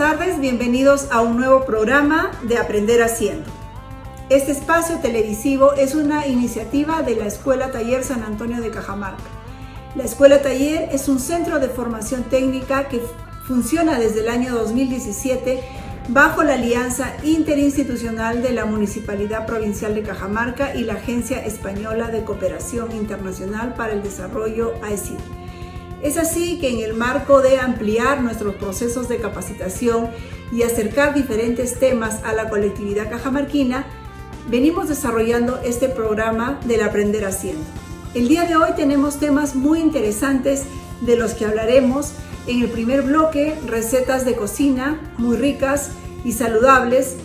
tardes, bienvenidos a un nuevo programa de Aprender Haciendo. Este espacio televisivo es una iniciativa de la Escuela Taller San Antonio de Cajamarca. La Escuela Taller es un centro de formación técnica que funciona desde el año 2017 bajo la alianza interinstitucional de la Municipalidad Provincial de Cajamarca y la Agencia Española de Cooperación Internacional para el Desarrollo, AECID. Es así que en el marco de ampliar nuestros procesos de capacitación y acercar diferentes temas a la colectividad cajamarquina, venimos desarrollando este programa del Aprender Haciendo. El día de hoy tenemos temas muy interesantes de los que hablaremos. En el primer bloque, recetas de cocina muy ricas y saludables.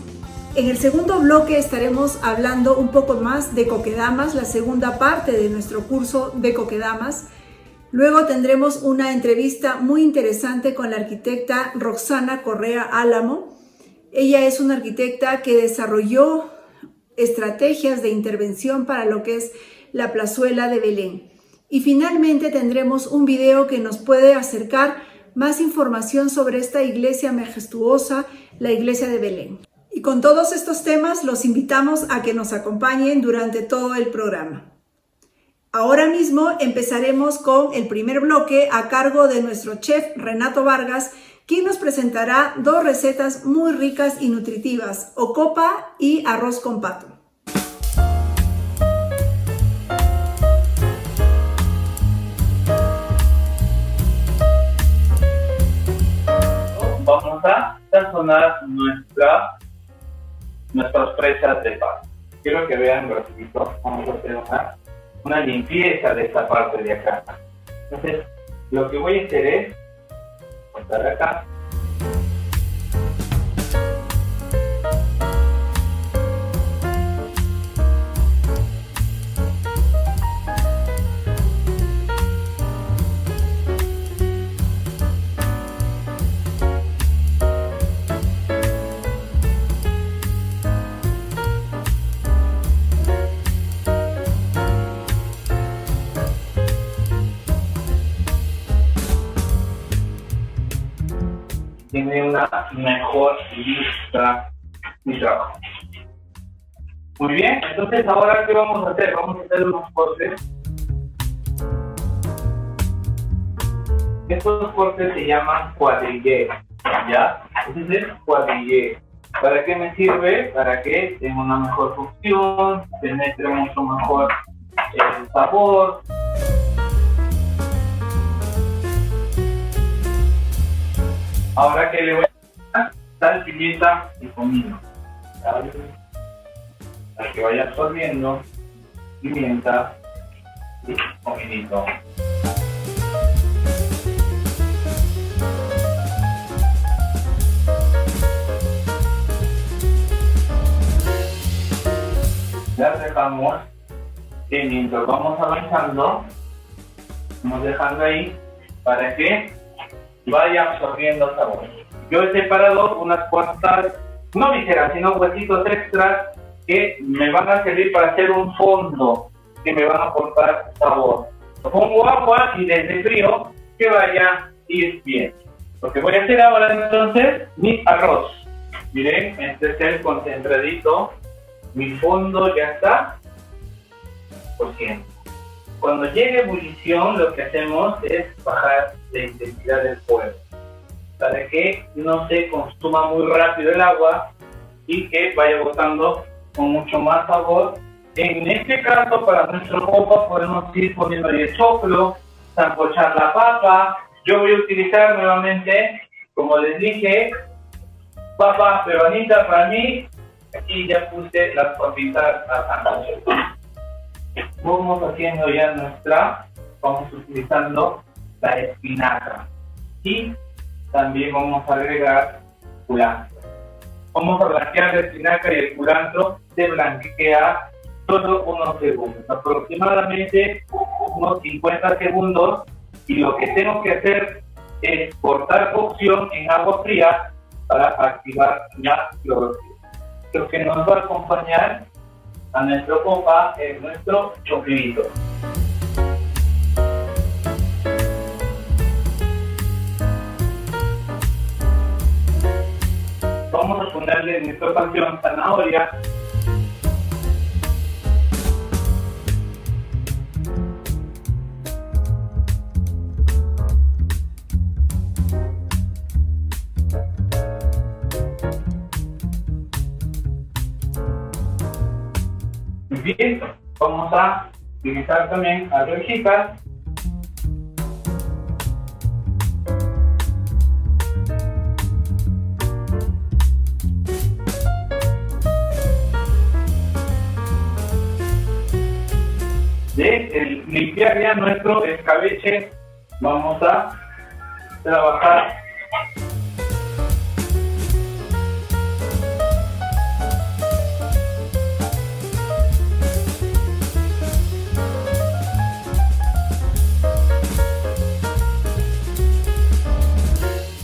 En el segundo bloque estaremos hablando un poco más de coquedamas, la segunda parte de nuestro curso de coquedamas. Luego tendremos una entrevista muy interesante con la arquitecta Roxana Correa Álamo. Ella es una arquitecta que desarrolló estrategias de intervención para lo que es la plazuela de Belén. Y finalmente tendremos un video que nos puede acercar más información sobre esta iglesia majestuosa, la iglesia de Belén. Y con todos estos temas los invitamos a que nos acompañen durante todo el programa. Ahora mismo empezaremos con el primer bloque a cargo de nuestro chef Renato Vargas, quien nos presentará dos recetas muy ricas y nutritivas, ocopa y arroz con pato. Vamos a sazonar nuestras presas de pato. Quiero que vean rapidito, vamos a hacer una limpieza de esta parte de acá. Entonces, lo que voy a hacer es cortar acá. Tiene una mejor vista mi trabajo. Muy bien, entonces ahora ¿qué vamos a hacer? Vamos a hacer unos cortes. Estos cortes se llaman cuadrillé, ¿ya? Entonces cuadrillé. ¿Para qué me sirve? Para que tenga una mejor cocción, penetre mucho mejor el sabor. Ahora que le voy a dar sal, pimienta y comino. ¿Sale? Para que vaya absorbiendo pimienta y cominito. Ya dejamos y mientras vamos avanzando, vamos dejando ahí para que vaya absorbiendo sabor. Yo he separado unas cuantas, no viseras, sino huesitos extras que me van a servir para hacer un fondo, que me van a aportar sabor. Pongo agua y desde frío que vaya hirviendo. Lo que voy a hacer ahora entonces, mi arroz. Miren, este es el concentradito. Mi fondo ya está cociendo. Cuando llegue ebullición, lo que hacemos es bajar la intensidad del fuego para que no se consuma muy rápido el agua y que vaya botando con mucho más sabor. En este caso, para nuestro copa, podemos ir poniendo el choclo, sancochar la papa. Yo voy a utilizar nuevamente, como les dije, papa peruanita para mí. Aquí ya puse las papitas a sancochar. Vamos haciendo ya vamos utilizando la espinaca y también vamos a agregar culantro. Vamos a blanquear la espinaca y el culantro se blanquea solo unos segundos, aproximadamente unos 50 segundos, y lo que tengo que hacer es cortar cocción en agua fría para activar la clorofila. Lo que nos va a acompañar a nuestro copa es nuestro choclito. agregarle en esta ocasión zanahoria. Bien, vamos a utilizar también arvejitas. De limpiar ya nuestro escabeche, vamos a trabajar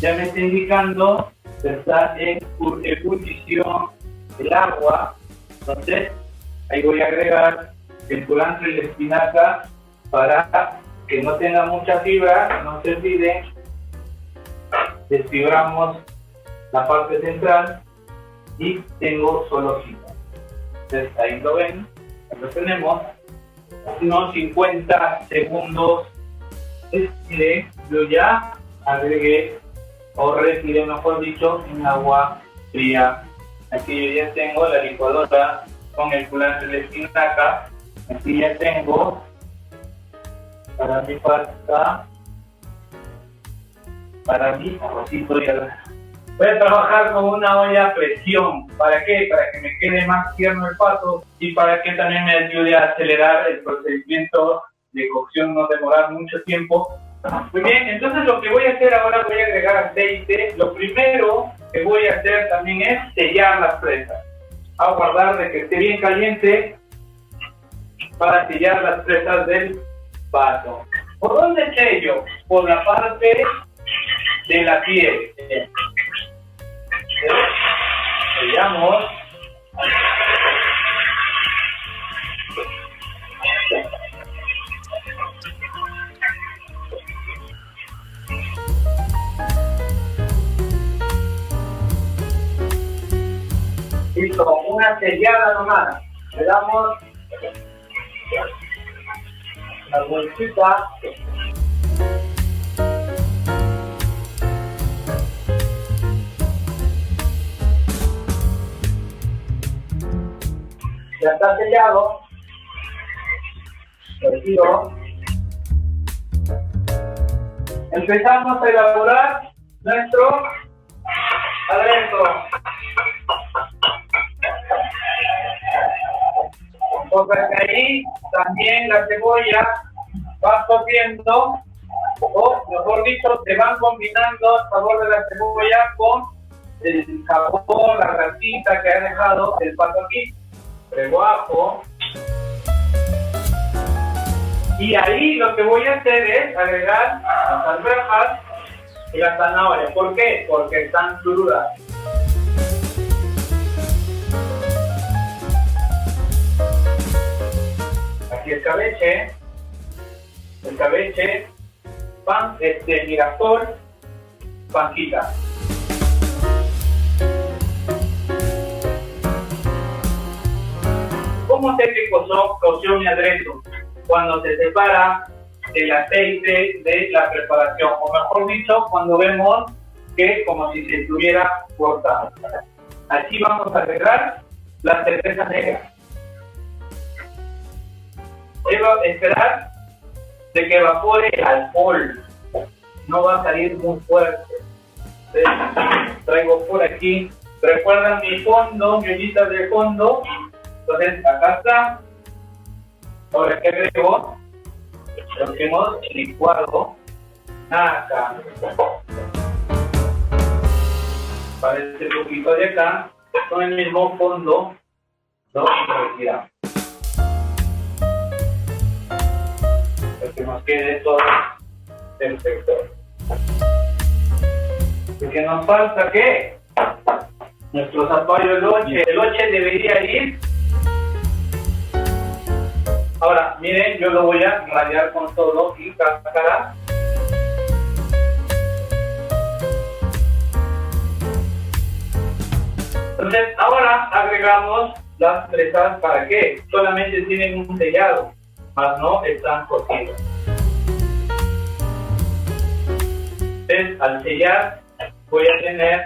ya me está indicando que está en ebullición el agua, entonces ahí voy a agregar el culantro y la espinaca para que no tenga mucha fibra. No se olviden, desfibramos la parte central y tengo solo hojitas. Entonces ahí lo ven, ahí lo tenemos, unos 50 segundos estiré, yo ya agregué o retiré, mejor dicho, en agua fría. Aquí yo ya tengo la licuadora con el culantro y la espinaca. Aquí ya tengo para mi pasta, para mi arrocito. Voy a trabajar con una olla a presión. ¿Para qué? Para que me quede más tierno el pato y para que también me ayude a acelerar el procedimiento de cocción, no demorar mucho tiempo. Muy bien, entonces lo que voy a hacer ahora, voy a agregar aceite. Lo primero que voy a hacer también es sellar las presas. A guardar de que esté bien caliente para sellar las presas del pato. ¿Por dónde sello? Por la parte de la piel. Sellamos. Listo, una sellada nomás. Le damos la bolsita. Ya está sellado. Retiro. Empezamos a elaborar nuestro adentro. Porque ahí también la cebolla va cociendo, o mejor dicho, se van combinando el sabor de la cebolla con el sabor, la grasita que ha dejado el pato aquí. Reguajo. Y ahí lo que voy a hacer es agregar las alberjas y las zanahorias. ¿Por qué? Porque están crudas. Aquí el cabeche, pan, Mirasol, panquita. ¿Cómo sé que coció mi aderezo? Cuando se separa el aceite de la preparación, o mejor dicho, cuando vemos que como si se estuviera cortado. Aquí vamos a agregar la cerveza negra. Debo esperar de que evapore el alcohol, no va a salir muy fuerte. Entonces, traigo por aquí, recuerdan mi fondo, mi ollita de fondo. Entonces acá está. Ahora que agrego lo que hemos licuado acá. Para este poquito de acá, con el mismo fondo, lo retiramos. Para que nos quede todo perfecto. Porque nos falta ¿qué? Nuestro zapallo de loche. El loche debería ir. Ahora, miren, yo lo voy a rallar con todo y cáscara. Entonces, ahora agregamos las presas. ¿Para qué? Solamente tienen un sellado, mas no están cocidas. Entonces, al sellar, voy a tener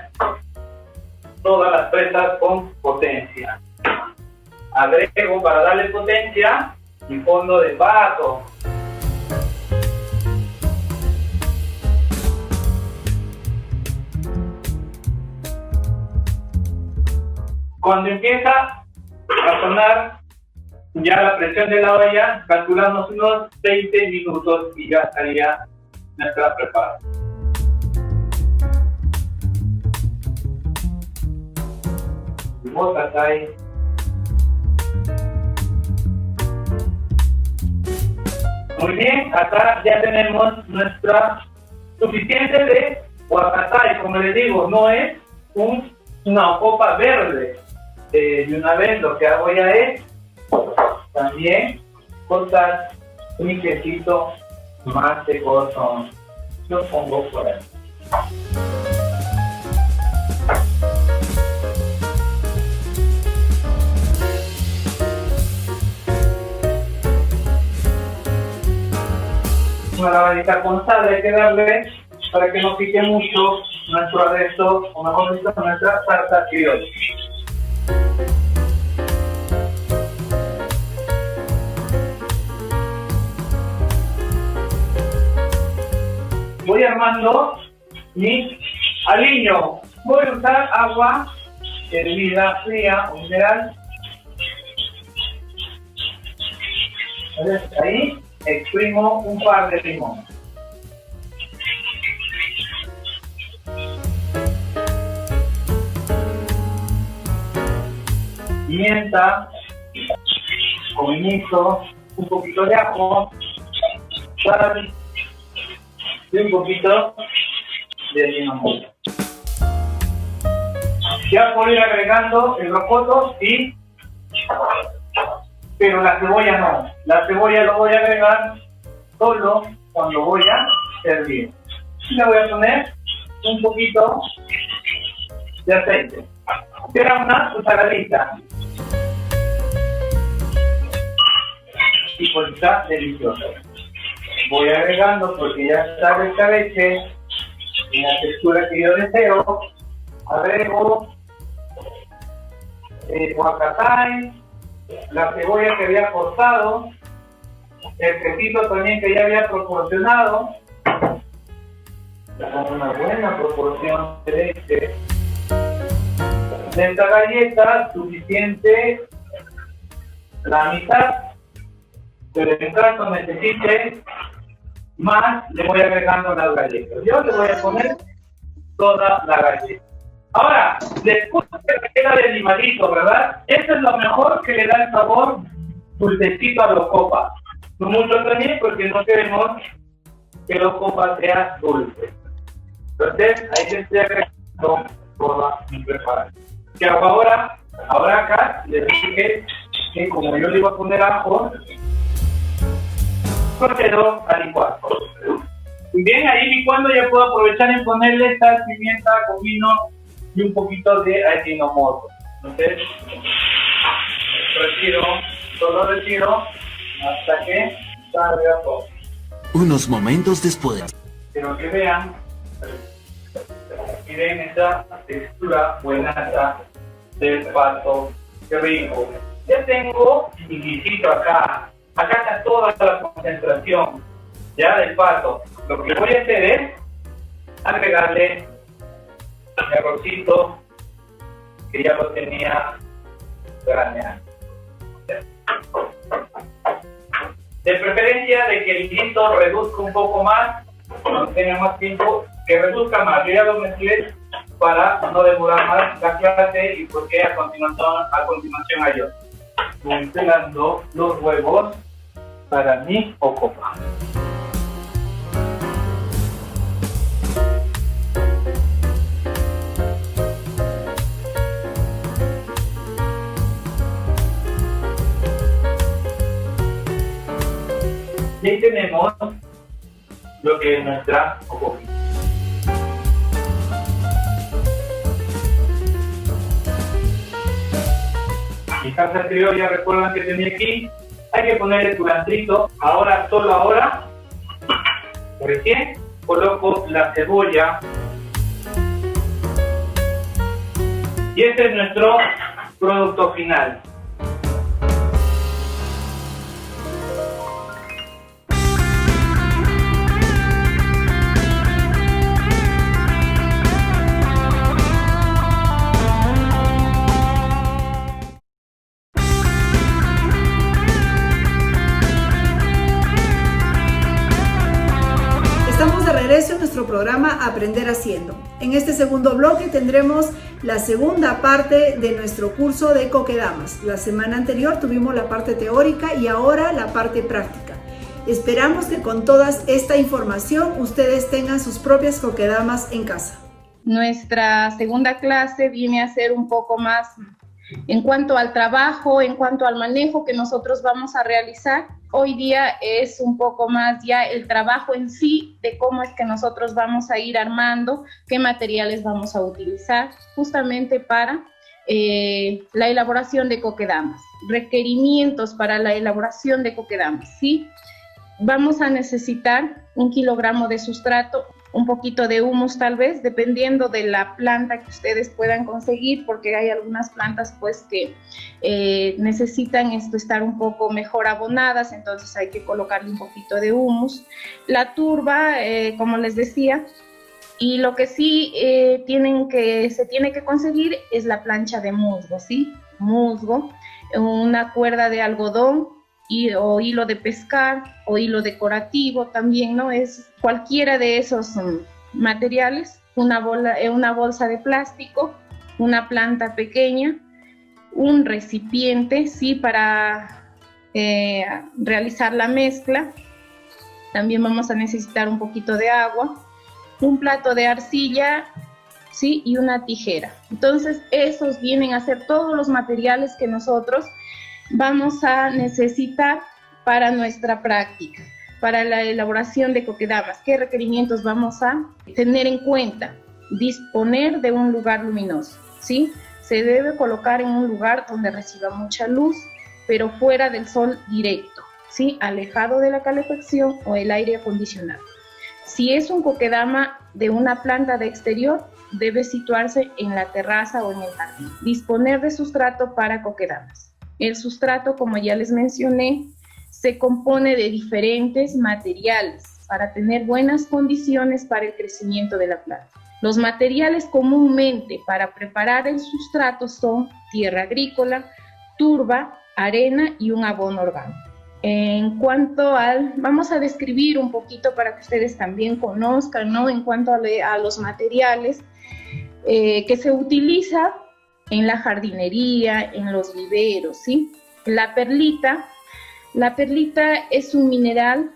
todas las presas con potencia. Agrego para darle potencia mi fondo de pato. Cuando empieza a sonar ya la presión de la olla, calculamos unos 20 minutos y ya estaría nuestra preparación. Ahí. Muy bien, acá ya tenemos nuestra suficiente de huacatay. Como les digo, no es una copa verde. De una vez lo que hago ya es también cortar un quesito más de corazón. Lo pongo por ahí. Una lavadita con sal hay que darle para que no pique mucho nuestro aderezo, o mejor dicho, nuestra salsa criolla. Voy armando mi aliño. Voy a usar agua hervida, fría o mineral. Ahí exprimo un par de limones. Pimienta, comino, un poquito de ajo, sal y un poquito de limonaza. Ya puedo ir agregando el rocoto pero la cebolla no. La cebolla lo voy a agregar solo cuando voy a servir. Y le voy a poner un poquito de aceite. Será una cucharadita. Y pues está delicioso. Voy agregando porque ya está el escabeche en la textura que yo deseo. Agrego el huacatay, la cebolla que había cortado, el quesito también que ya había proporcionado, con una buena proporción de leche. De esta galleta suficiente la mitad, pero en caso necesite más, le voy agregando las galletas. Yo le voy a poner toda la galleta. Ahora, después que queda de animalito, ¿verdad? Eso es lo mejor que le da el sabor dulcecito a los copas. No mucho también porque no queremos que los copas sean dulces. Entonces, ahí le estoy agregando toda mi preparación. ¿Qué hago ahora? Ahora acá les dije que como yo le iba a poner ajo, procedo a licuar. Bien, ahí licuando ya puedo aprovechar en ponerle sal, pimienta, comino y un poquito de ajinomoto. Entonces, retiro hasta que salga todo. Unos momentos después. Quiero que vean, miren esa textura buenaza del pato, qué rico. Ya tengo mi guisito acá. Acá está toda la concentración ya del pato. Lo que voy a hacer es agregarle el arrocito que ya lo tenía graneado. De preferencia de que el guiso reduzca un poco más, no tenga más tiempo, que reduzca más. Yo ya lo mezclé para no demorar más la clase y porque a continuación hay otro. Voy pelando los huevos para mi ocopa. Y ahí tenemos lo que es nuestra Mi salsa criolla, recuerdan que tenía aquí. Hay que poner el culantrito. Ahora, solo ahora. ¿Por qué? Coloco la cebolla. Y este es nuestro producto final. Estamos de regreso en nuestro programa Aprender Haciendo. En este segundo bloque tendremos la segunda parte de nuestro curso de Coquedamas. La semana anterior tuvimos la parte teórica y ahora la parte práctica. Esperamos que con toda esta información ustedes tengan sus propias coquedamas en casa. Nuestra segunda clase viene a ser un poco más en cuanto al trabajo, en cuanto al manejo que nosotros vamos a realizar. Hoy día es un poco más ya el trabajo en sí, de cómo es que nosotros vamos a ir armando, qué materiales vamos a utilizar justamente para la elaboración de coquedamas. Requerimientos para la elaboración de coquedamas, ¿sí? Vamos a necesitar 1 kilogramo de sustrato, un poquito de humus tal vez, dependiendo de la planta que ustedes puedan conseguir, porque hay algunas plantas pues que necesitan estar un poco mejor abonadas, entonces hay que colocarle un poquito de humus. La turba, como les decía, y lo que sí se tiene que conseguir es la plancha de musgo, ¿sí? Musgo, una cuerda de algodón, o hilo de pescar, o hilo decorativo también, ¿no? Es cualquiera de esos materiales, una bolsa de plástico, una planta pequeña, un recipiente, ¿sí? Para realizar la mezcla. También vamos a necesitar un poquito de agua, un plato de arcilla, ¿sí? Y una tijera. Entonces, esos vienen a ser todos los materiales que nosotros vamos a necesitar para nuestra práctica, para la elaboración de coquedamas. ¿Qué requerimientos vamos a tener en cuenta? Disponer de un lugar luminoso, ¿sí? Se debe colocar en un lugar donde reciba mucha luz, pero fuera del sol directo, ¿sí? Alejado de la calefacción o el aire acondicionado. Si es un coquedama de una planta de exterior, debe situarse en la terraza o en el jardín. Disponer de sustrato para coquedamas. El sustrato, como ya les mencioné, se compone de diferentes materiales para tener buenas condiciones para el crecimiento de la planta. Los materiales comúnmente para preparar el sustrato son tierra agrícola, turba, arena y un abono orgánico. Vamos a describir un poquito para que ustedes también conozcan, ¿no? En cuanto a los materiales que se utiliza en la jardinería, en los viveros, ¿sí? La perlita es un mineral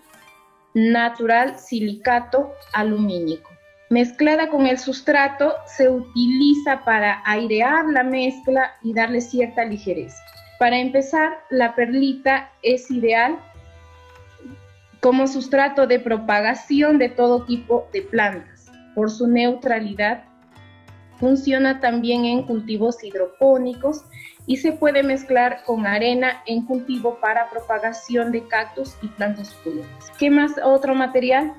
natural silicato alumínico. Mezclada con el sustrato, se utiliza para airear la mezcla y darle cierta ligereza. Para empezar, la perlita es ideal como sustrato de propagación de todo tipo de plantas, por su neutralidad. Funciona también en cultivos hidropónicos y se puede mezclar con arena en cultivo para propagación de cactus y plantas suculentas. ¿Qué más? Otro material,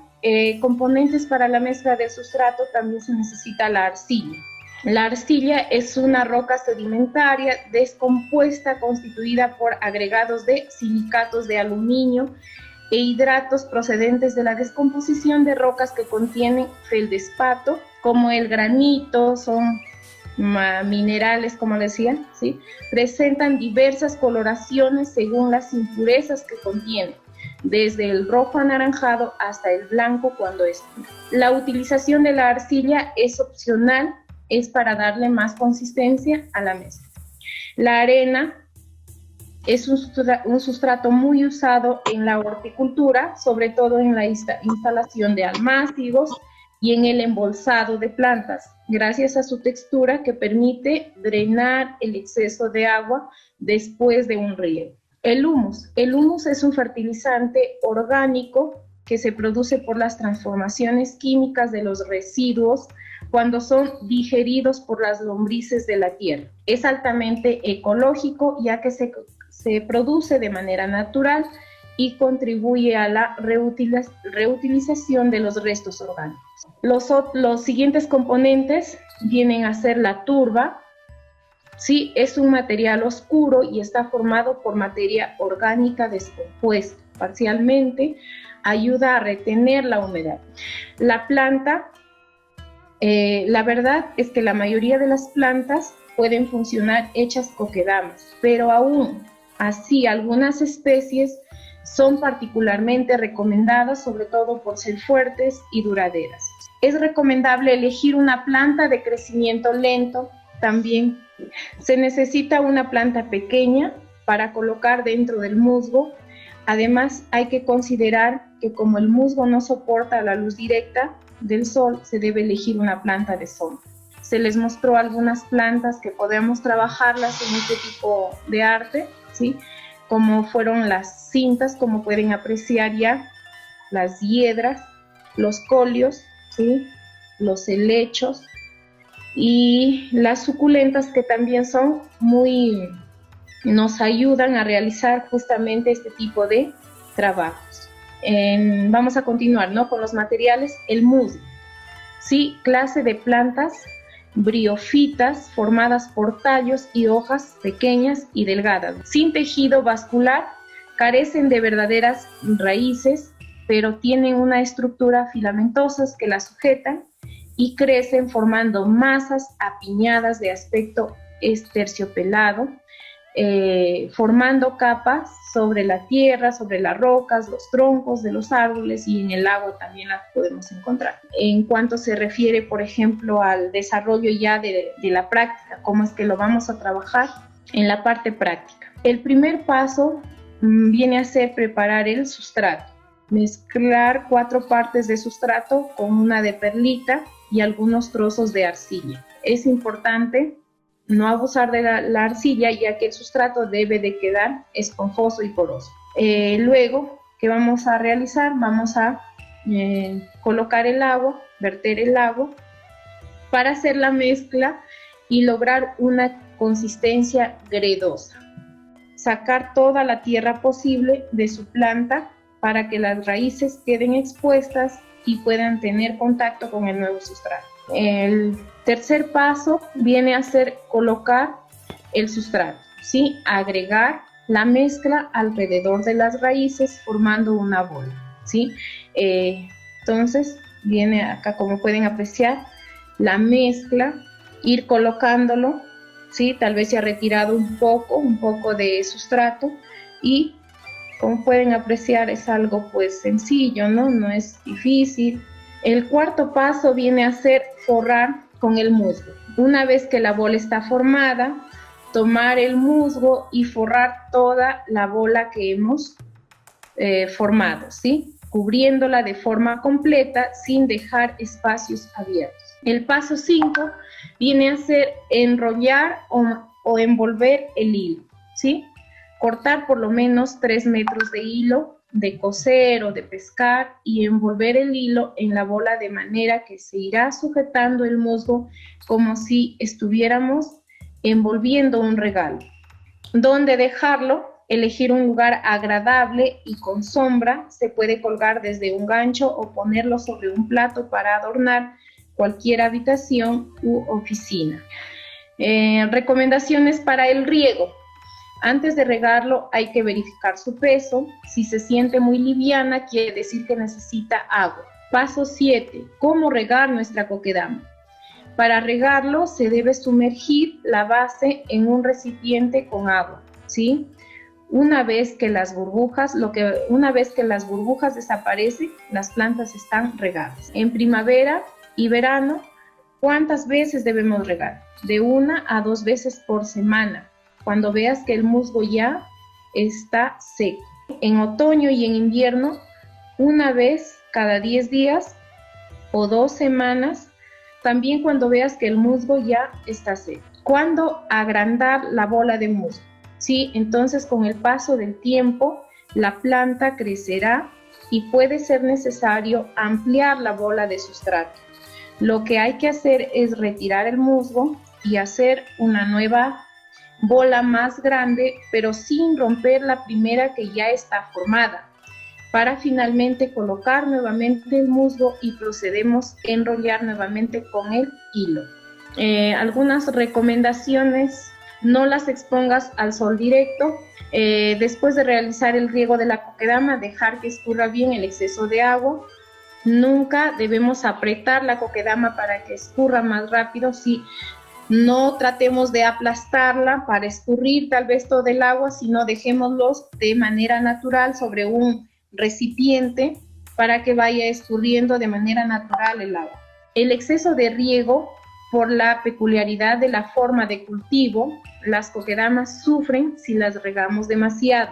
componentes para la mezcla del sustrato, también se necesita la arcilla. La arcilla es una roca sedimentaria descompuesta constituida por agregados de silicatos de aluminio e hidratos procedentes de la descomposición de rocas que contienen feldespato, como el granito, son minerales, como decía, ¿sí? Presentan diversas coloraciones según las impurezas que contienen, desde el rojo anaranjado hasta el blanco cuando es puro. La utilización de la arcilla es opcional, es para darle más consistencia a la mezcla. La arena es un sustrato muy usado en la horticultura, sobre todo en la instalación de almácigos y en el embolsado de plantas, gracias a su textura que permite drenar el exceso de agua después de un riego. El humus es un fertilizante orgánico que se produce por las transformaciones químicas de los residuos cuando son digeridos por las lombrices de la tierra. Es altamente ecológico ya que se produce de manera natural y contribuye a la reutilización de los restos orgánicos. Los siguientes componentes vienen a ser la turba. Sí, es un material oscuro y está formado por materia orgánica descompuesta. Parcialmente ayuda a retener la humedad. La planta, la verdad es que la mayoría de las plantas pueden funcionar hechas kokedamas, pero aún así algunas especies son particularmente recomendadas, sobre todo por ser fuertes y duraderas. Es recomendable elegir una planta de crecimiento lento. También se necesita una planta pequeña para colocar dentro del musgo. Además, hay que considerar que como el musgo no soporta la luz directa del sol, se debe elegir una planta de sombra. Se les mostró algunas plantas que podemos trabajarlas en este tipo de arte, ¿sí? Como fueron las cintas, como pueden apreciar ya, las hiedras, los colios, ¿sí? Los helechos y las suculentas, que también son nos ayudan a realizar justamente este tipo de trabajos. Vamos a continuar, ¿no? Con los materiales. El musgo, ¿sí? Clase de plantas briófitas formadas por tallos y hojas pequeñas y delgadas, sin tejido vascular, carecen de verdaderas raíces, pero tienen una estructura filamentosa que las sujetan y crecen formando masas apiñadas de aspecto esterciopelado, formando capas sobre la tierra, sobre las rocas, los troncos de los árboles, y en el agua también las podemos encontrar. En cuanto se refiere, por ejemplo, al desarrollo ya de la práctica, cómo es que lo vamos a trabajar en la parte práctica. El primer paso viene a ser preparar el sustrato, mezclar 4 partes de sustrato con una de perlita y algunos trozos de arcilla. Es importante no abusar de la arcilla, ya que el sustrato debe de quedar esponjoso y poroso. Luego, ¿qué vamos a realizar? Vamos a colocar el agua, verter el agua para hacer la mezcla y lograr una consistencia gredosa. Sacar toda la tierra posible de su planta para que las raíces queden expuestas y puedan tener contacto con el nuevo sustrato. El tercer paso viene a ser colocar el sustrato, ¿sí? Agregar la mezcla alrededor de las raíces formando una bola, ¿sí? Entonces viene acá, como pueden apreciar, la mezcla, ir colocándolo, ¿sí? Tal vez se ha retirado un poco de sustrato, y como pueden apreciar es algo pues sencillo, ¿no? No es difícil. El cuarto paso viene a ser forrar con el musgo. Una vez que la bola está formada, tomar el musgo y forrar toda la bola que hemos formado, ¿sí? Cubriéndola de forma completa sin dejar espacios abiertos. El paso 5 viene a ser enrollar o envolver el hilo, ¿sí? Cortar por lo menos 3 metros de hilo de coser o de pescar y envolver el hilo en la bola de manera que se irá sujetando el musgo como si estuviéramos envolviendo un regalo. ¿Dónde dejarlo? Elegir un lugar agradable y con sombra. Se puede colgar desde un gancho o ponerlo sobre un plato para adornar cualquier habitación u oficina. Recomendaciones para el riego. Antes de regarlo hay que verificar su peso. Si se siente muy liviana, quiere decir que necesita agua. Paso 7. ¿Cómo regar nuestra kokedama? Para regarlo se debe sumergir la base en un recipiente con agua, ¿sí? Una vez que las burbujas desaparecen, las plantas están regadas. En primavera y verano, ¿cuántas veces debemos regar? De 1 a 2 veces por semana, cuando veas que el musgo ya está seco. En otoño y en invierno, 1 vez cada 10 días o 2 semanas, también cuando veas que el musgo ya está seco. ¿Cuándo agrandar la bola de musgo? Sí, entonces con el paso del tiempo, la planta crecerá y puede ser necesario ampliar la bola de sustrato. Lo que hay que hacer es retirar el musgo y hacer una nueva bola más grande, pero sin romper la primera que ya está formada, para finalmente colocar nuevamente el musgo y procedemos a enrollar nuevamente con el hilo. Algunas recomendaciones: no las expongas al sol directo. Después de realizar el riego de la kokedama, dejar que escurra bien el exceso de agua. Nunca debemos apretar la kokedama para que escurra más rápido. Sí, no tratemos de aplastarla para escurrir tal vez todo el agua, sino dejémoslos de manera natural sobre un recipiente para que vaya escurriendo de manera natural el agua. El exceso de riego, por la peculiaridad de la forma de cultivo, las kokedamas sufren si las regamos demasiado,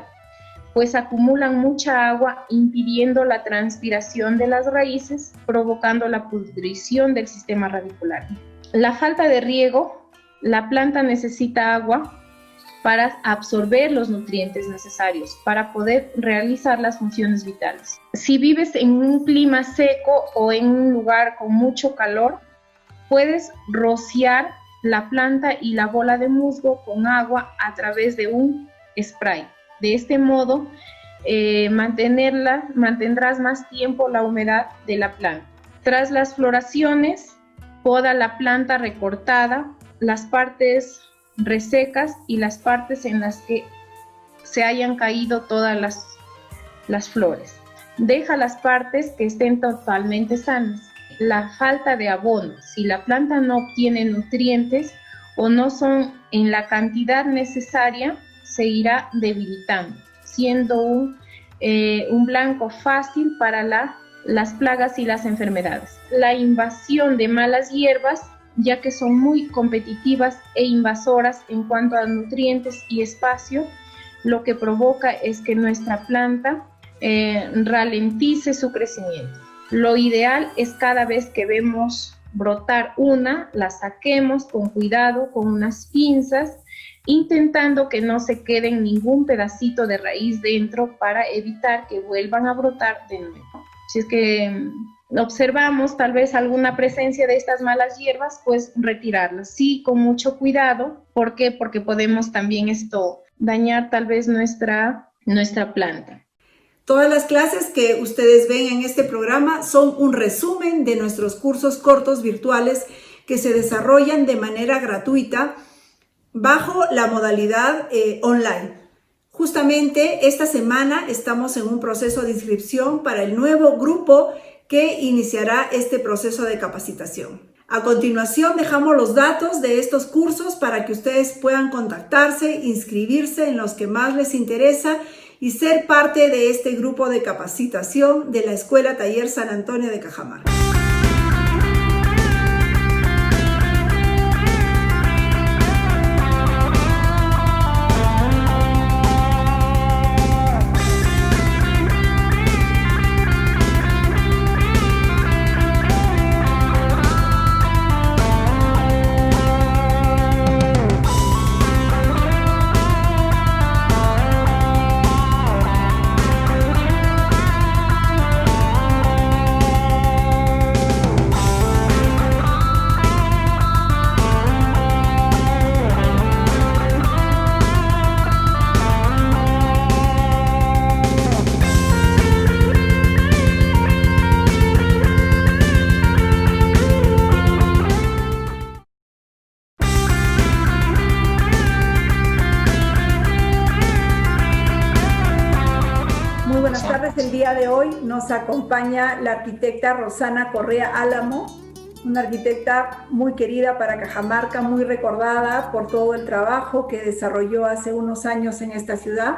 pues acumulan mucha agua, impidiendo la transpiración de las raíces, provocando la pudrición del sistema radicular. La falta de riego, la planta necesita agua para absorber los nutrientes necesarios para poder realizar las funciones vitales. Si vives en un clima seco o en un lugar con mucho calor, puedes rociar la planta y la bola de musgo con agua a través de un spray. De este modo, mantendrás más tiempo la humedad de la planta. Tras las floraciones, poda la planta recortada, las partes resecas y las partes en las que se hayan caído todas las flores. Deja las partes que estén totalmente sanas. La falta de abono: si la planta no obtiene nutrientes o no son en la cantidad necesaria, se irá debilitando, siendo un blanco fácil para las plagas y las enfermedades. La invasión de malas hierbas, ya que son muy competitivas e invasoras en cuanto a nutrientes y espacio, lo que provoca es que nuestra planta ralentice su crecimiento. Lo ideal es cada vez que vemos brotar una, la saquemos con cuidado con unas pinzas, intentando que no se quede ningún pedacito de raíz dentro para evitar que vuelvan a brotar de nuevo. Si es que observamos tal vez alguna presencia de estas malas hierbas, pues retirarlas. Sí, con mucho cuidado. ¿Por qué? Porque podemos también dañar tal vez nuestra planta. Todas las clases que ustedes ven en este programa son un resumen de nuestros cursos cortos virtuales que se desarrollan de manera gratuita bajo la modalidad online. Justamente esta semana estamos en un proceso de inscripción para el nuevo grupo que iniciará este proceso de capacitación. A continuación dejamos los datos de estos cursos para que ustedes puedan contactarse, inscribirse en los que más les interesa y ser parte de este grupo de capacitación de la Escuela Taller San Antonio de Cajamarca. El día de hoy nos acompaña la arquitecta Rosana Correa Álamo, una arquitecta muy querida para Cajamarca, muy recordada por todo el trabajo que desarrolló hace unos años en esta ciudad.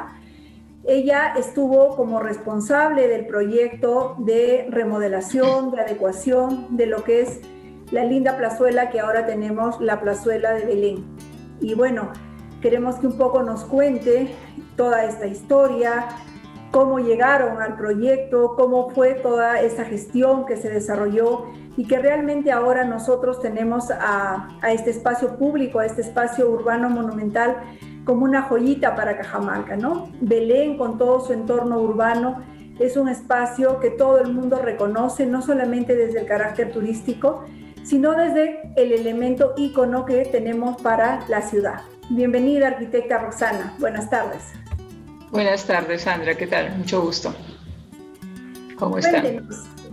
Ella estuvo como responsable del proyecto de remodelación, de adecuación de lo que es la linda plazuela que ahora tenemos, la plazuela de Belén. Y bueno, queremos que un poco nos cuente toda esta historia, cómo llegaron al proyecto, cómo fue toda esa gestión que se desarrolló y que realmente ahora nosotros tenemos a este espacio público, a este espacio urbano monumental como una joyita para Cajamarca, ¿no? Belén, con todo su entorno urbano, es un espacio que todo el mundo reconoce, no solamente desde el carácter turístico, sino desde el elemento ícono que tenemos para la ciudad. Bienvenida, arquitecta Roxana. Buenas tardes. Buenas tardes, Sandra. ¿Qué tal? Mucho gusto. ¿Cómo están?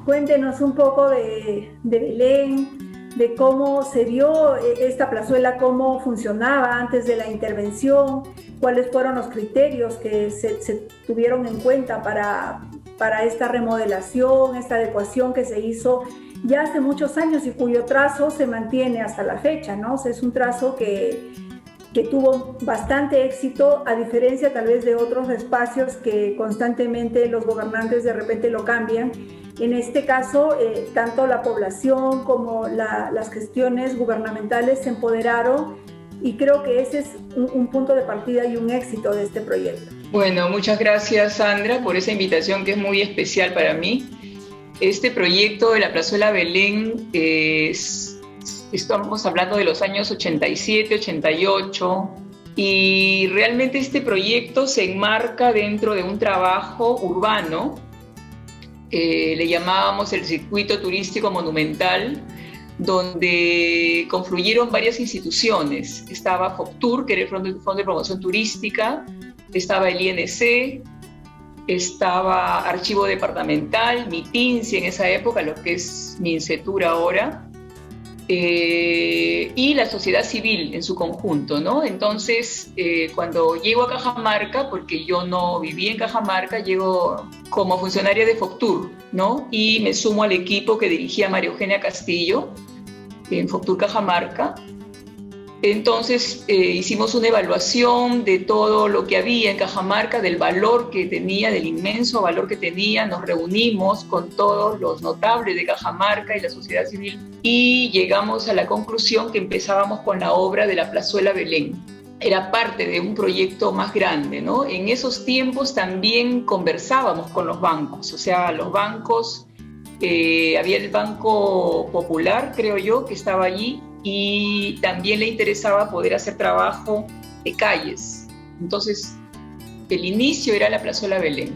Cuéntenos un poco de Belén, de cómo se dio esta plazuela, cómo funcionaba antes de la intervención, cuáles fueron los criterios que se tuvieron en cuenta para esta remodelación, esta adecuación que se hizo ya hace muchos años y cuyo trazo se mantiene hasta la fecha, ¿no? O sea, es un trazo que tuvo bastante éxito, a diferencia tal vez de otros espacios que constantemente los gobernantes de repente lo cambian. En este caso, tanto la población como las gestiones gubernamentales se empoderaron y creo que ese es un punto de partida y un éxito de este proyecto. Bueno, muchas gracias, Sandra, por esa invitación que es muy especial para mí. Este proyecto de la Plazuela Belén estamos hablando de los años 87, 88, y realmente este proyecto se enmarca dentro de un trabajo urbano, le llamábamos el circuito turístico monumental, donde confluyeron varias instituciones. Estaba FOCTUR, que era el Fondo de Promoción Turística, estaba el INC, estaba Archivo Departamental, MITINSI en esa época, lo que es MINCETUR ahora, y la sociedad civil en su conjunto, ¿no? Entonces, cuando llego a Cajamarca, porque yo no viví en Cajamarca, llego como funcionaria de FOCTUR, ¿no? Y me sumo al equipo que dirigía María Eugenia Castillo en FOCTUR Cajamarca. Entonces hicimos una evaluación de todo lo que había en Cajamarca, del valor que tenía, del inmenso valor que tenía. Nos reunimos con todos los notables de Cajamarca y la sociedad civil y llegamos a la conclusión que empezábamos con la obra de la Plazuela Belén. Era parte de un proyecto más grande, ¿no? En esos tiempos también conversábamos con los bancos, o sea, los bancos, había el Banco Popular, creo yo, que estaba allí, y también le interesaba poder hacer trabajo de calles. Entonces, el inicio era la Plazuela Belén.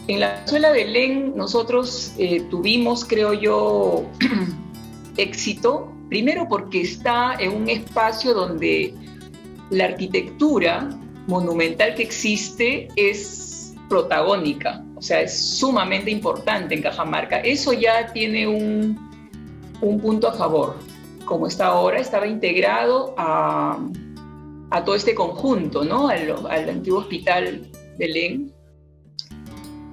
En la Plazuela Belén nosotros tuvimos, creo yo, éxito, primero porque está en un espacio donde la arquitectura monumental que existe es protagónica, o sea, es sumamente importante en Cajamarca. Eso ya tiene un punto a favor. Como está ahora, estaba integrado a todo este conjunto, ¿no? Al antiguo Hospital Belén,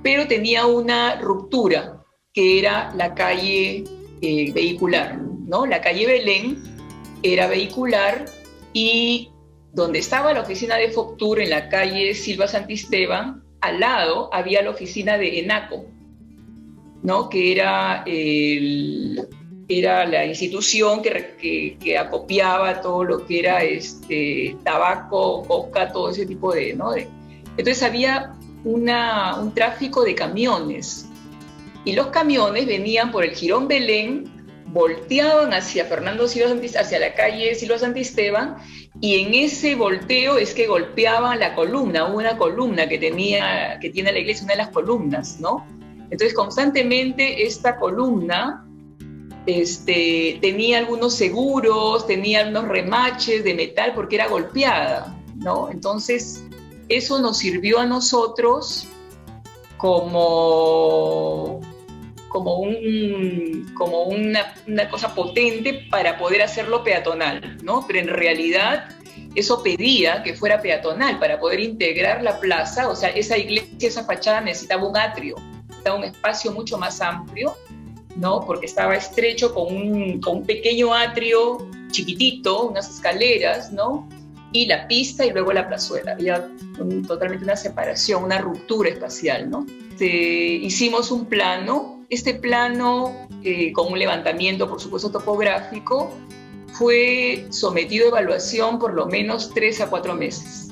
pero tenía una ruptura, que era la calle vehicular, ¿no? La calle Belén era vehicular y donde estaba la oficina de FOCTUR, en la calle Silva Santisteban, al lado había la oficina de ENACO, ¿no? Que era la institución que acopiaba todo lo que era tabaco, coca, todo ese tipo de, ¿no? Entonces había un tráfico de camiones y los camiones venían por el Jirón Belén, volteaban hacia Fernando Silva Santisteban, hacia la calle Silva Santisteban, y en ese volteo es que golpeaban la columna, una columna que tiene la iglesia, una de las columnas, ¿no? Entonces constantemente esta columna tenía algunos seguros, tenía unos remaches de metal porque era golpeada, ¿no? Entonces eso nos sirvió a nosotros como una cosa potente para poder hacerlo peatonal, ¿no? Pero en realidad eso pedía que fuera peatonal para poder integrar la plaza. O sea, esa iglesia, esa fachada necesitaba un atrio, necesitaba un espacio mucho más amplio, ¿no? Porque estaba estrecho con un pequeño atrio chiquitito, unas escaleras, ¿no? Y la pista y luego la plazuela. Había totalmente una separación, una ruptura espacial, ¿no? Hicimos un plano. Este plano, con un levantamiento, por supuesto, topográfico, fue sometido a evaluación por lo menos 3 a 4 meses,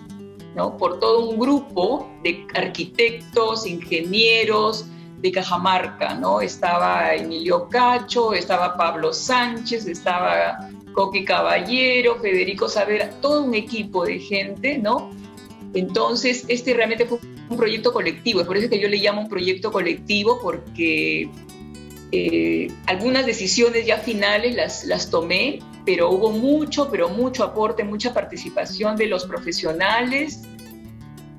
¿no? Por todo un grupo de arquitectos, ingenieros de Cajamarca, ¿no? Estaba Emilio Cacho, estaba Pablo Sánchez, estaba Coqui Caballero, Federico Saavedra, todo un equipo de gente, ¿no? Entonces, realmente fue un proyecto colectivo, es por eso que yo le llamo un proyecto colectivo, porque Algunas decisiones ya finales las tomé, pero hubo mucho aporte, mucha participación de los profesionales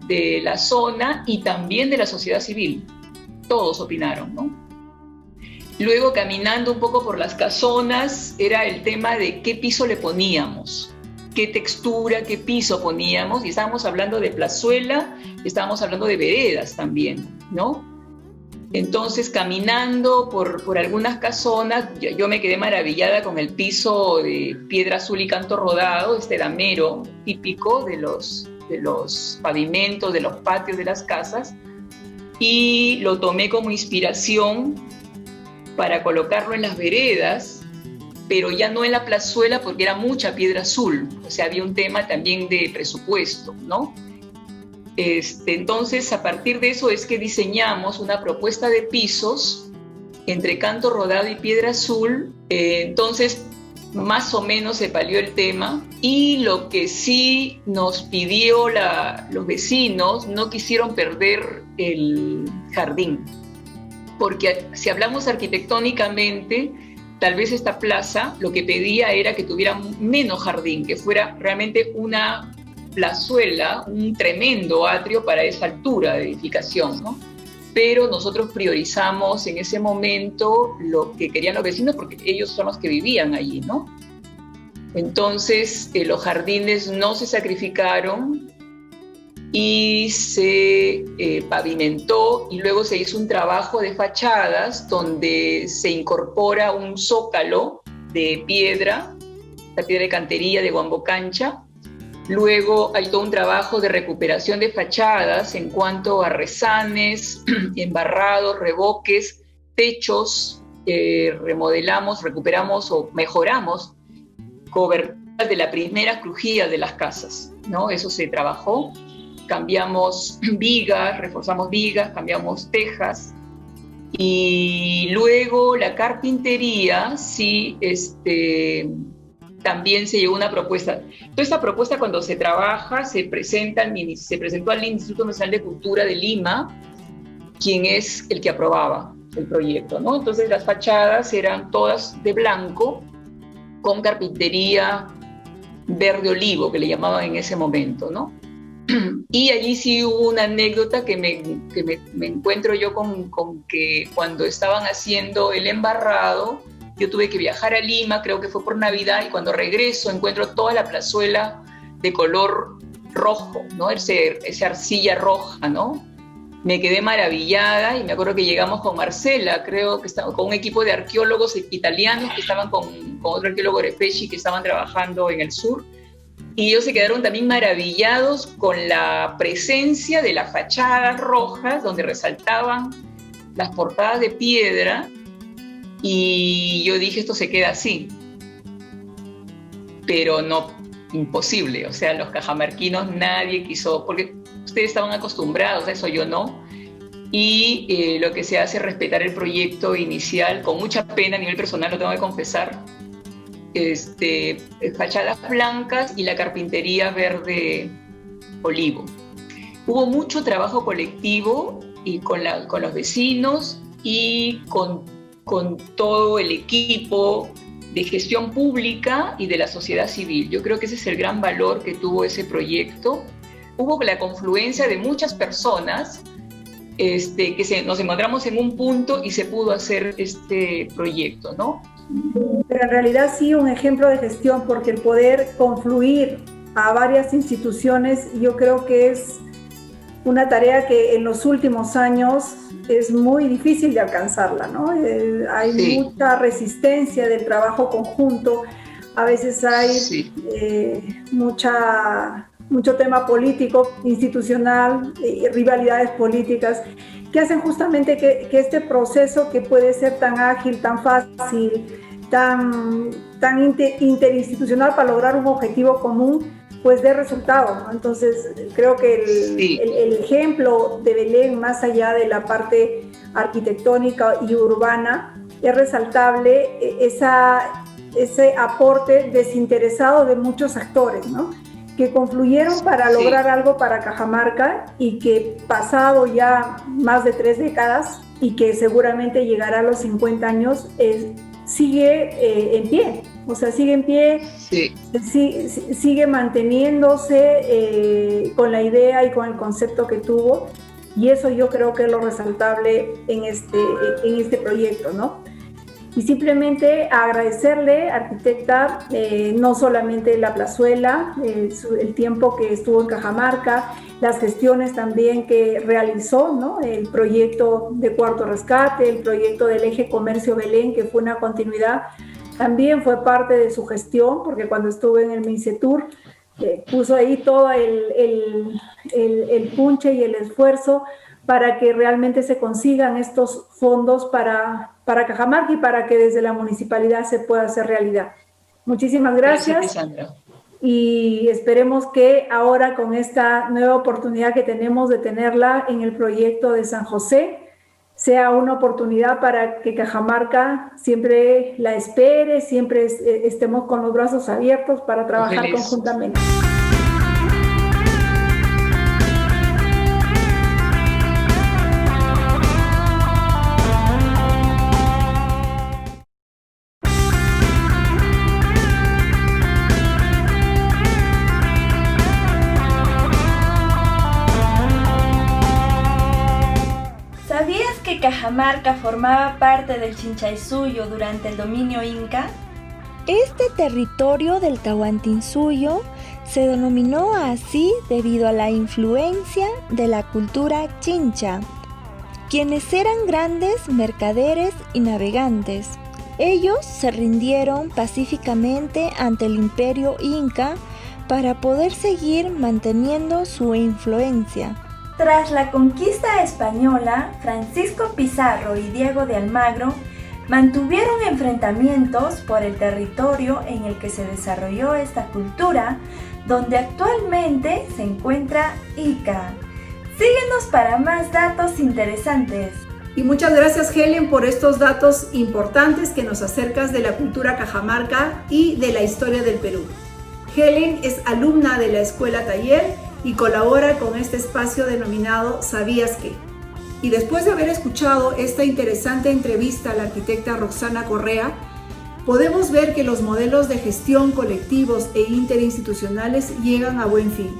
de la zona y también de la sociedad civil. Todos opinaron, ¿no? Luego, caminando un poco por las casonas, era el tema de qué piso le poníamos, qué textura, qué piso poníamos, y estábamos hablando de plazuela, estábamos hablando de veredas también, ¿no? Entonces, caminando por algunas casonas, yo me quedé maravillada con el piso de piedra azul y canto rodado, este damero típico de los pavimentos, de los patios de las casas, y lo tomé como inspiración para colocarlo en las veredas, pero ya no en la plazuela porque era mucha piedra azul, o sea, había un tema también de presupuesto, ¿no? Entonces, a partir de eso es que diseñamos una propuesta de pisos entre canto rodado y piedra azul. Entonces, más o menos se palió el tema, y lo que sí nos pidió los vecinos, no quisieron perder el jardín, porque si hablamos arquitectónicamente, tal vez esta plaza lo que pedía era que tuviera menos jardín, que fuera realmente una plazuela, un tremendo atrio para esa altura de edificación, ¿no? Pero nosotros priorizamos en ese momento lo que querían los vecinos, porque ellos son los que vivían allí, ¿no? Entonces, los jardines no se sacrificaron y se pavimentó, y luego se hizo un trabajo de fachadas donde se incorpora un zócalo de piedra, la piedra de cantería de Huambocancha. Luego hay todo un trabajo de recuperación de fachadas en cuanto a rezanes, embarrados, revoques, techos, remodelamos, recuperamos o mejoramos coberturas de la primera crujía de las casas, ¿no? Eso se trabajó. Cambiamos vigas, reforzamos vigas, cambiamos tejas, y luego la carpintería, sí, también se llevó una propuesta. Toda esta propuesta, cuando se trabaja, se presentó al Instituto Nacional de Cultura de Lima, quien es el que aprobaba el proyecto, ¿no? Entonces las fachadas eran todas de blanco, con carpintería verde olivo, que le llamaban en ese momento, ¿no? Y allí sí hubo una anécdota que me encuentro yo con que cuando estaban haciendo el embarrado, yo tuve que viajar a Lima, creo que fue por Navidad, y cuando regreso encuentro toda la plazuela de color rojo, ¿no? Esa arcilla roja, ¿no? Me quedé maravillada, y me acuerdo que llegamos con Marcela, creo que estaba con un equipo de arqueólogos italianos que estaban con otro arqueólogo Repesci, que estaban trabajando en el sur, y ellos se quedaron también maravillados con la presencia de las fachadas rojas donde resaltaban las portadas de piedra, y yo dije, esto se queda así, pero no, imposible. O sea, los cajamarquinos nadie quiso, porque ustedes estaban acostumbrados a eso, yo no, y lo que se hace es respetar el proyecto inicial, con mucha pena a nivel personal, lo tengo que confesar. Fachadas blancas y la carpintería verde olivo. Hubo mucho trabajo colectivo y con los vecinos y con todo el equipo de gestión pública y de la sociedad civil. Yo creo que ese es el gran valor que tuvo ese proyecto. Hubo la confluencia de muchas personas que nos encontramos en un punto y se pudo hacer este proyecto, ¿no? Pero en realidad sí un ejemplo de gestión, porque el poder confluir a varias instituciones, yo creo que es una tarea que en los últimos años es muy difícil de alcanzarla, ¿no? Hay mucha resistencia del trabajo conjunto, a veces hay mucho tema político, institucional, rivalidades políticas, que hacen justamente que este proceso, que puede ser tan ágil, tan fácil, tan interinstitucional para lograr un objetivo común, pues dé resultado, ¿no? Entonces creo que el ejemplo de Belén, más allá de la parte arquitectónica y urbana, es resaltable ese aporte desinteresado de muchos actores, ¿no? Que confluyeron para lograr algo para Cajamarca, y que pasado ya más de 3 décadas y que seguramente llegará a los 50 años, sigue en pie. O sea, sigue en pie, Sí. sigue manteniéndose con la idea y con el concepto que tuvo, y eso yo creo que es lo resaltable en este proyecto, ¿no? Y simplemente agradecerle, arquitecta, no solamente la plazuela, el tiempo que estuvo en Cajamarca, las gestiones también que realizó, ¿no? El proyecto de Cuarto Rescate, el proyecto del Eje Comercio Belén, que fue una continuidad, también fue parte de su gestión, porque cuando estuve en el MINCETUR, puso ahí todo el punche y el esfuerzo para que realmente se consigan estos fondos para Cajamarca y para que desde la municipalidad se pueda hacer realidad. Muchísimas gracias. Y esperemos que ahora, con esta nueva oportunidad que tenemos de tenerla en el proyecto de San José, sea una oportunidad para que Cajamarca siempre la espere, siempre estemos con los brazos abiertos para trabajar conjuntamente. ¿Sabías que Cajamarca formaba parte del Chinchaysuyo durante el dominio inca? Este territorio del Tahuantinsuyo se denominó así debido a la influencia de la cultura chincha, quienes eran grandes mercaderes y navegantes. Ellos se rindieron pacíficamente ante el imperio inca para poder seguir manteniendo su influencia. Tras la conquista española, Francisco Pizarro y Diego de Almagro mantuvieron enfrentamientos por el territorio en el que se desarrolló esta cultura, donde actualmente se encuentra Ica. Síguenos para más datos interesantes. Y muchas gracias, Helen, por estos datos importantes que nos acercas de la cultura cajamarca y de la historia del Perú. Helen es alumna de la Escuela Taller y colabora con este espacio denominado ¿Sabías qué? Y después de haber escuchado esta interesante entrevista a la arquitecta Roxana Correa, podemos ver que los modelos de gestión colectivos e interinstitucionales llegan a buen fin.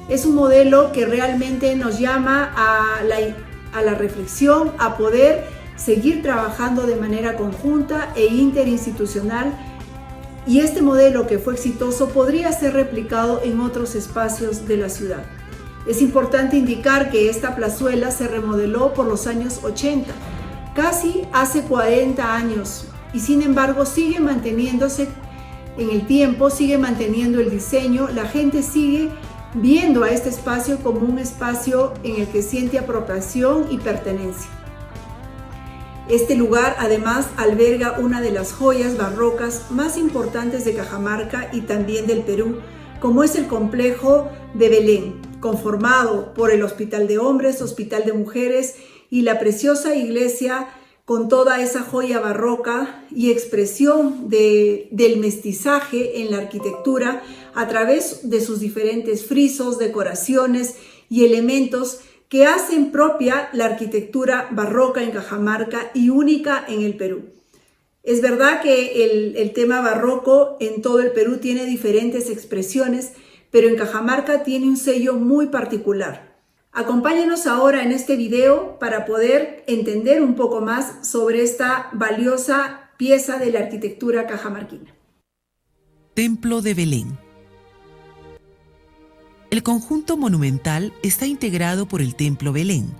Es un modelo que realmente nos llama a la reflexión, a poder seguir trabajando de manera conjunta e interinstitucional, y este modelo, que fue exitoso, podría ser replicado en otros espacios de la ciudad. Es importante indicar que esta plazuela se remodeló por los años 80, casi hace 40 años, y sin embargo sigue manteniéndose en el tiempo, sigue manteniendo el diseño, la gente sigue viendo a este espacio como un espacio en el que siente apropiación y pertenencia. Este lugar además alberga una de las joyas barrocas más importantes de Cajamarca y también del Perú, como es el complejo de Belén, conformado por el Hospital de Hombres, Hospital de Mujeres y la preciosa iglesia, con toda esa joya barroca y expresión del mestizaje en la arquitectura a través de sus diferentes frisos, decoraciones y elementos que hacen propia la arquitectura barroca en Cajamarca y única en el Perú. Es verdad que el tema barroco en todo el Perú tiene diferentes expresiones, pero en Cajamarca tiene un sello muy particular. Acompáñanos ahora en este video para poder entender un poco más sobre esta valiosa pieza de la arquitectura cajamarquina. Templo de Belén. El conjunto monumental está integrado por el Templo Belén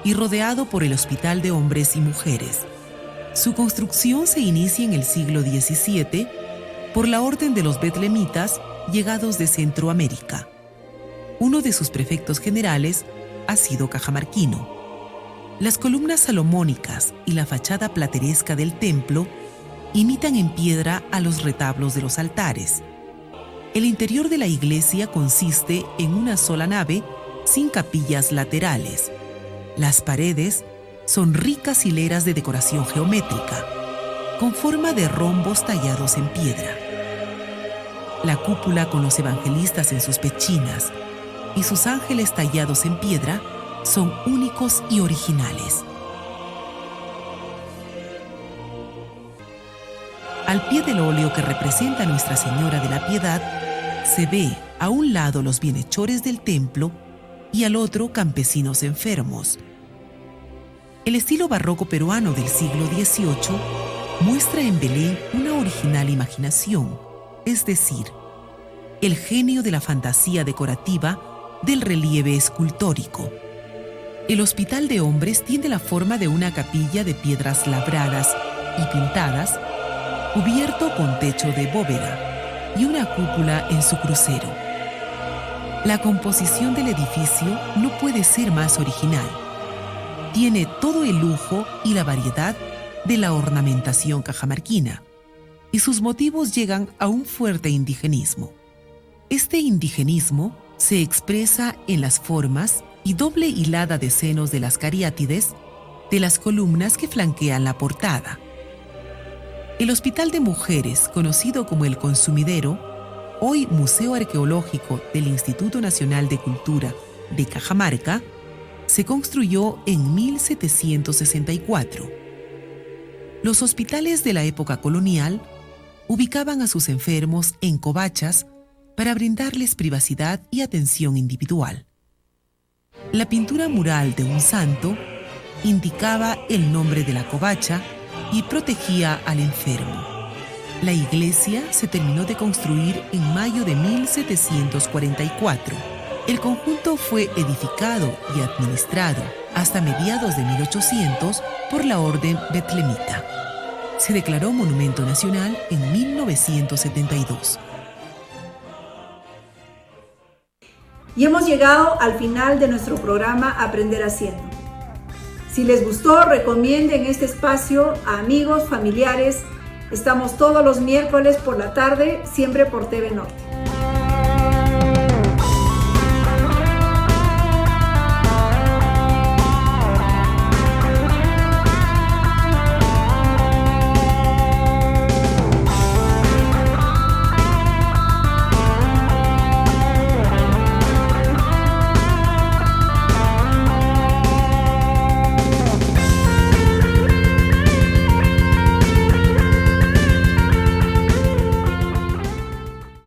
y rodeado por el Hospital de Hombres y Mujeres. Su construcción se inicia en el siglo XVII por la orden de los betlemitas llegados de Centroamérica. Uno de sus prefectos generales ha sido cajamarquino. Las columnas salomónicas y la fachada plateresca del templo imitan en piedra a los retablos de los altares. El interior de la iglesia consiste en una sola nave sin capillas laterales. Las paredes son ricas hileras de decoración geométrica, con forma de rombos tallados en piedra. La cúpula con los evangelistas en sus pechinas y sus ángeles tallados en piedra son únicos y originales. Al pie del óleo que representa a Nuestra Señora de la Piedad, se ve a un lado los bienhechores del templo y al otro campesinos enfermos. El estilo barroco peruano del siglo XVIII muestra en Belén una original imaginación, es decir, el genio de la fantasía decorativa del relieve escultórico. El Hospital de Hombres tiene la forma de una capilla de piedras labradas y pintadas, cubierto con techo de bóveda y una cúpula en su crucero. La composición del edificio no puede ser más original. Tiene todo el lujo y la variedad de la ornamentación cajamarquina, y sus motivos llegan a un fuerte indigenismo. Este indigenismo se expresa en las formas y doble hilada de senos de las cariátides de las columnas que flanquean la portada. El Hospital de Mujeres, conocido como El Consumidero, hoy Museo Arqueológico del Instituto Nacional de Cultura de Cajamarca, se construyó en 1764. Los hospitales de la época colonial ubicaban a sus enfermos en covachas para brindarles privacidad y atención individual. La pintura mural de un santo indicaba el nombre de la covacha y protegía al enfermo. La iglesia se terminó de construir en mayo de 1744. El conjunto fue edificado y administrado hasta mediados de 1800 por la Orden Betlemita. Se declaró Monumento Nacional en 1972. Y hemos llegado al final de nuestro programa Aprender Haciendo. Si les gustó, recomienden este espacio a amigos, familiares. Estamos todos los miércoles por la tarde, siempre por TV Norte.